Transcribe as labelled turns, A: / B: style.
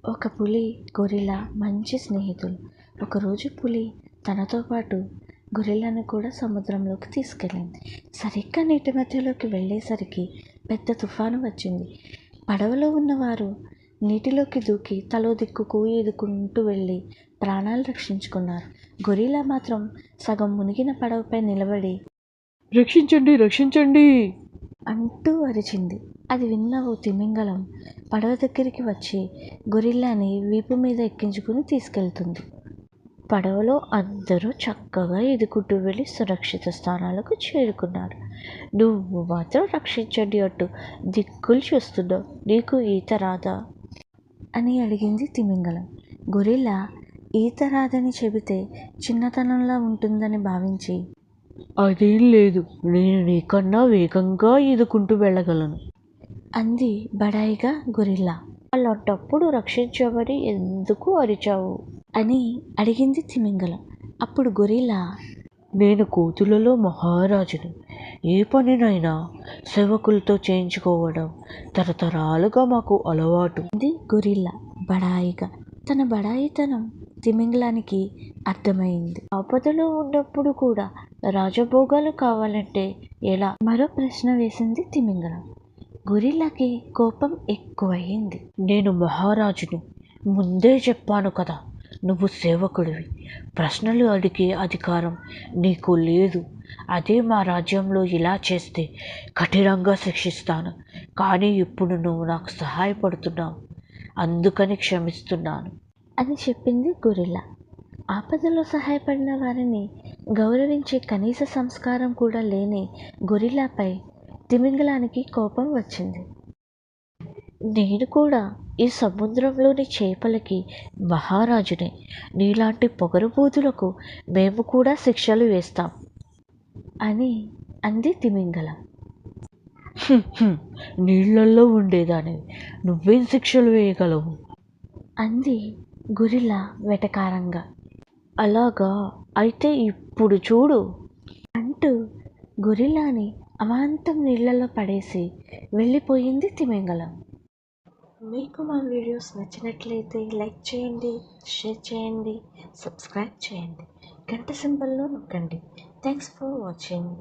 A: ఒక పులి, గొరిల్లా మంచి స్నేహితులు. ఒకరోజు పులి తనతో పాటు గొరిల్లాను కూడా సముద్రంలోకి తీసుకెళ్ళింది. సరిగ్గా నీటి మధ్యలోకి వెళ్ళేసరికి పెద్ద తుఫాను వచ్చింది. పడవలో ఉన్నవారు నీటిలోకి దూకి తలో దిక్కుకు ఈదుకుంటూ వెళ్ళి ప్రాణాలు రక్షించుకున్నారు. గొరిల్లా మాత్రం సగం మునిగిన పడవపై నిలబడి
B: రక్షించండి, రక్షించండి
A: అంటూ అరిచింది. అది విన్న ఓ తిమింగలం పడవ దగ్గరికి వచ్చి గొరిల్లాని వీపు మీద ఎక్కించుకుని తీసుకెళ్తుంది. పడవలో అందరూ చక్కగా ఈదుకుంటూ వెళ్ళి సురక్షిత స్థానాలకు చేరుకున్నారు. నువ్వు మాత్రం రక్షించండి అంటూ దిక్కులు చూస్తున్నావు, నీకు ఈత రాదా అని అడిగింది తిమింగలం. గొరిల్లా ఈత రాదని చెబితే చిన్నతనంలా ఉంటుందని భావించి
B: అదేం లేదు, నేను నీకన్నా వేగంగా ఈదుకుంటూ వెళ్ళగలను
A: అంది బడాయిగా గొరిల్లా. అలాంటప్పుడు రక్షించమని ఎందుకు అరిచావు అని అడిగింది తిమింగలం. అప్పుడు గొరిల్లా,
B: నేను కోతులలో మహారాజును. ఏ పనినైనా సేవకులతో చేయించుకోవడం తరతరాలుగా మాకు అలవాటు
A: అంది గొరిల్లా బడాయిగా. తన బడాయితనం తిమింగలానికి అర్థమైంది. ఆపదలో ఉన్నప్పుడు కూడా రాజభోగాలు కావాలంటే ఎలా? మరో ప్రశ్న వేసింది తిమింగలం. గొరిల్లాకి కోపం ఎక్కువయింది.
B: నేను మహారాజుని ముందే చెప్పాను కదా, నువ్వు సేవకుడివి. ప్రశ్నలు అడిగే అధికారం నీకు లేదు. అదే మా రాజ్యంలో ఇలా చేస్తే కఠినంగా శిక్షిస్తాను. కానీ ఇప్పుడు నువ్వు నాకు సహాయపడుతున్నావు, అందుకని క్షమిస్తున్నాను
A: అని చెప్పింది గొరిల్లా. ఆపదలో సహాయపడిన వారిని గౌరవించే కనీస సంస్కారం కూడా లేని గొరిల్లాపై తిమింగలానికి కోపం వచ్చింది. నేను కూడా ఈ సముద్రంలోని చేపలకి మహారాజునే. నీలాంటి పొగరుబోతులకు మేము కూడా శిక్షలు వేస్తాం అని అంది తిమింగలం.
B: నీళ్లలో ఉండేదానివి, నువ్వేం శిక్షలు వేయగలవు
A: అంది గొరిల్లా వెటకారంగా.
B: అలాగా, అయితే ఇప్పుడు చూడు
A: అంటూ గొరిల్లాని అమాంతం నీళ్లలో పడేసి వెళ్ళిపోయింది తిమింగలం. మీకు మా వీడియోస్ నచ్చినట్లయితే లైక్ చేయండి, షేర్ చేయండి, సబ్స్క్రైబ్ చేయండి, గంట సింబల్ను నొక్కండి. Thanks for watching.